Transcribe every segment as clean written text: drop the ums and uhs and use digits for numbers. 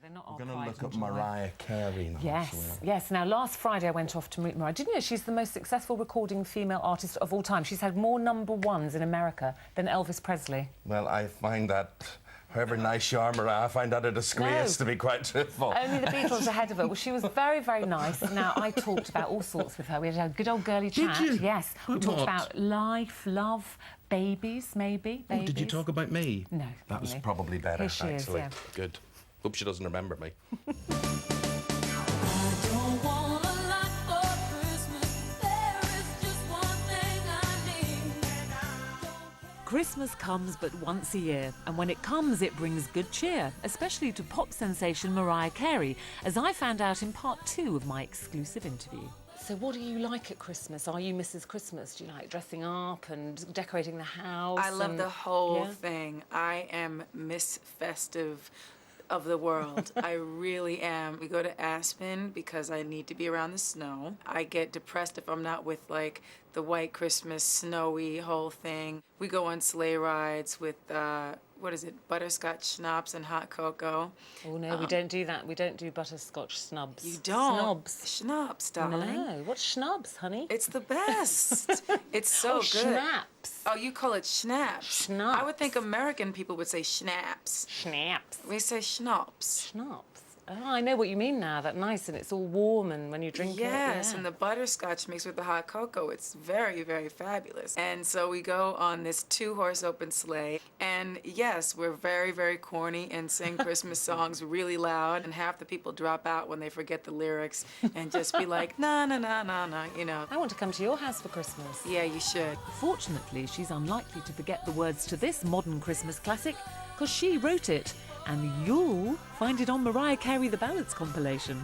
they're not We're going to look at Mariah Carey now. Yes, yes. Now, last Friday I went off to meet Mariah. Didn't you know she's the most successful recording female artist of all time? She's had more #1s in America than Elvis Presley. Well, I find that, however nice you are, Mariah, I find that a disgrace, to be quite truthful. Only the Beatles ahead of her. Well, she was very, very nice. Now, I talked about all sorts with her. We had a good old girly chat. Did you? Yes. We talked about life, love, babies, maybe. Oh, did you talk about me? No. That was probably better, Here she actually. is, yeah. Good. Hope she doesn't remember me. Christmas comes but once a year, and when it comes it brings good cheer, especially to pop sensation Mariah Carey, as I found out in part 2 of my exclusive interview. So what do you like at Christmas? Are you Mrs. Christmas? Do you like dressing up and decorating the house? I love the whole thing. I am Miss Festive of the world. I really am. We go to Aspen because I need to be around the snow. I get depressed if I'm not with like the white Christmas snowy whole thing. We go on sleigh rides with what is it, butterscotch schnapps and hot cocoa. Oh no, we don't do that. We don't do butterscotch snubs. You don't? Snobs. Schnapps, darling. No, what's schnapps, honey? It's the best. It's so good. Schnapps. Oh, you call it schnapps. Schnapps. I would think American people would say schnapps. Schnapps. We say schnapps. Schnapps. Oh, I know what you mean now. That nice, and it's all warm, and when you drink yes, it. and the butterscotch mixed with the hot cocoa, it's very, very fabulous. And so we go on this 2-horse open sleigh, and yes, we're very, very corny and sing Christmas songs really loud, and half the people drop out when they forget the lyrics and just be like, na na na na na, you know. I want to come to your house for Christmas. Yeah, you should. Fortunately, she's unlikely to forget the words to this modern Christmas classic, because she wrote it, and you'll find it on Mariah Carey The Ballads compilation.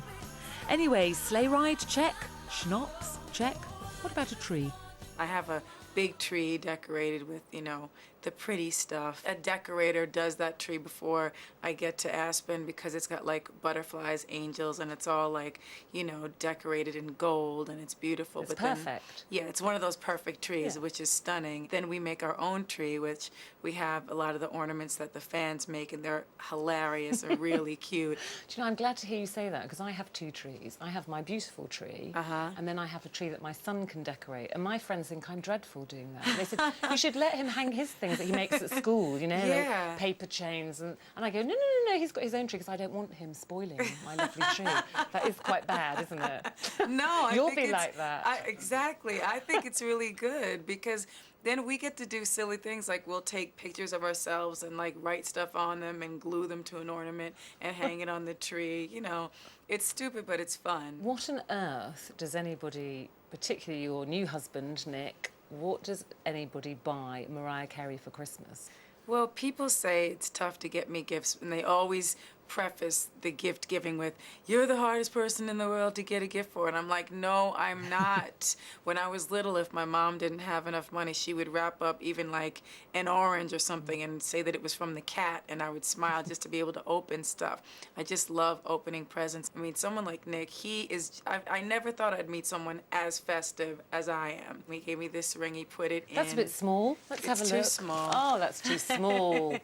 Anyway, sleigh ride, check. Schnapps, check. What about a tree? I have a big tree decorated with, you know, the pretty stuff. A decorator does that tree before I get to Aspen because it's got like butterflies, angels, and it's all like, you know, decorated in gold, and it's beautiful. It's perfect. Yeah, it's one of those perfect trees, which is stunning. Then we make our own tree, which we have a lot of the ornaments that the fans make, and they're hilarious and really cute. Do you know, I'm glad to hear you say that, because I have 2 trees. I have my beautiful tree, and then I have a tree that my son can decorate. And my friends think I'm dreadful doing that. They said, you should let him hang his things that he makes at school, you know, like paper chains. And I go, no, he's got his own tree, because I don't want him spoiling my lovely tree. That is quite bad, isn't it? No, You'll be like that. Exactly. I think it's really good, because then we get to do silly things, like we'll take pictures of ourselves and like write stuff on them and glue them to an ornament and hang it on the tree. You know, it's stupid, but it's fun. What on earth does anybody, particularly your new husband, Nick, what does anybody buy Mariah Carey for Christmas? Well, people say it's tough to get me gifts, and they always preface the gift giving with, "You're the hardest person in the world to get a gift for." And I'm like, no, I'm not. When I was little, if my mom didn't have enough money, she would wrap up even like an orange or something and say that it was from the cat, and I would smile just to be able to open stuff. I just love opening presents. I mean, someone like Nick, he is, I never thought I'd meet someone as festive as I am. He gave me this ring, he put it in. That's a bit small. Let's have a look. It's too small. Oh, that's too small.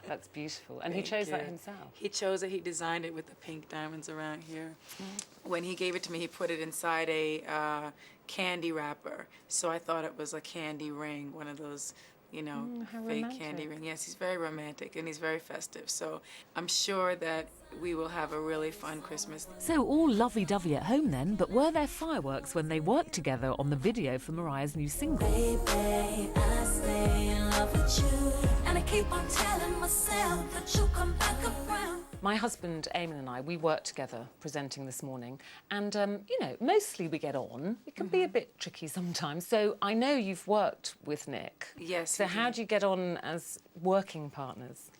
That's beautiful. And he chose Thank that you. himself. He chose it. He designed it with the pink diamonds around here. When he gave it to me, he put it inside a candy wrapper. So I thought it was a candy ring, one of those, you know, fake candy ring. Yes, he's very romantic and he's very festive. So I'm sure that we will have a really fun Christmas. So all lovey-dovey at home then, but were there fireworks when they worked together on the video for Mariah's new single? Baby, I stay in love with you, and I keep on telling myself that you'll come back around. My husband, Eamon, and I, we worked together presenting this morning. And, you know, mostly we get on. It can be a bit tricky sometimes. So I know you've worked with Nick. Yes. So how do you get on as working partners?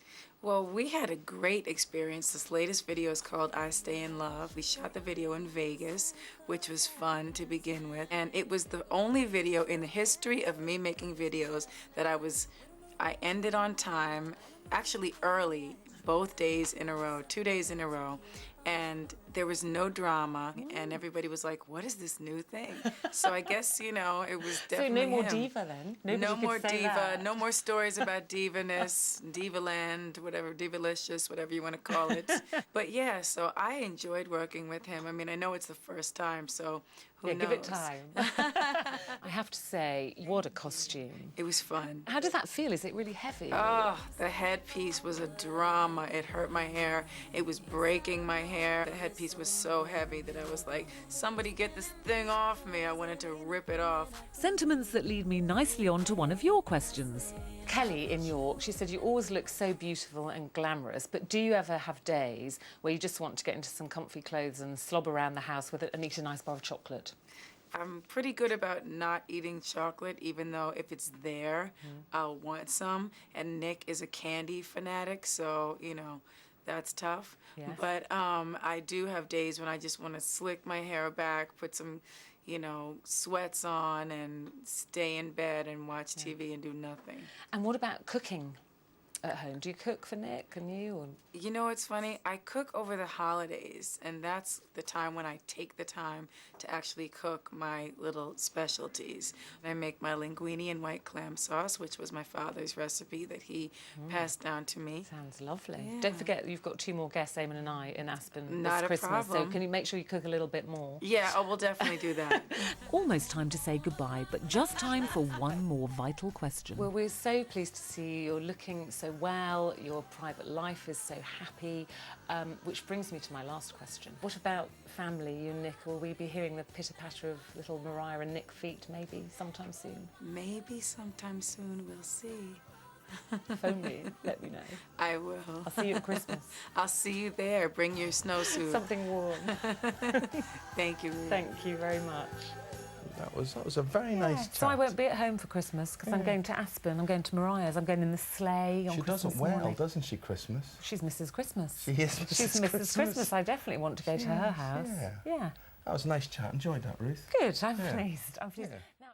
Well, we had a great experience. This latest video is called I Stay in Love. We shot the video in Vegas, which was fun to begin with. And it was the only video in the history of me making videos that I ended on time, actually early, both days in a row, 2 days in a row. and there was no drama, and everybody was like, what is this new thing? So I guess, you know, it was definitely So no more him. diva then? Nobody No could more say diva, that. no more stories about divaness, divaland, whatever, divalicious, whatever you want to call it. But yeah, so I enjoyed working with him. I mean, I know it's the first time, so who knows? Give it time. I have to say, what a costume. It was fun. How does that feel? Is it really heavy? Oh, the headpiece was a drama. It hurt my hair. It was breaking my hair. The headpiece was so heavy that I was like, somebody get this thing off me. I wanted to rip it off. Sentiments that lead me nicely on to one of your questions. Kelly in York, she said, you always look so beautiful and glamorous, but do you ever have days where you just want to get into some comfy clothes and slob around the house with it and eat a nice bar of chocolate? I'm pretty good about not eating chocolate, even though if it's there, I'll want some. And Nick is a candy fanatic, so, you know, that's tough. Yes. But I do have days when I just want to slick my hair back, put some, you know, sweats on and stay in bed and watch TV and do nothing. And what about cooking at home? Do you cook for Nick and you? Or... You know, it's funny. I cook over the holidays, and that's the time when I take the time to actually cook my little specialties. I make my linguine and white clam sauce, which was my father's recipe that he passed down to me. Sounds lovely. Yeah. Don't forget, you've got 2 more guests, Eamon and I, in Aspen Not this a Christmas. problem. So can you make sure you cook a little bit more? Yeah, oh, we'll definitely do that. Almost time to say goodbye, but just time for one more vital question. Well, we're so pleased to see you. You're looking so well. Your private life is so happy. Which brings me to my last question. What about family, you and Nick? Will we be hearing the pitter-patter of little Mariah and Nick feet maybe sometime soon? Maybe sometime soon, we'll see. Phone me, let me know. I will. I'll see you at Christmas. I'll see you there. Bring your snowsuit. Something warm. Thank you, Ruth. Thank you very much. That was a very nice chat. So I won't be at home for Christmas because I'm going to Aspen. I'm going to Mariah's. I'm going in the sleigh on She does Christmas it well, morning. doesn't she, Christmas? She's Mrs. Christmas. She is Mrs. She's Mrs. Christmas. I definitely want to go to her house. Yeah. Yeah. That was a nice chat. Enjoyed that, Ruth. Good. I'm pleased. I'm pleased. Yeah.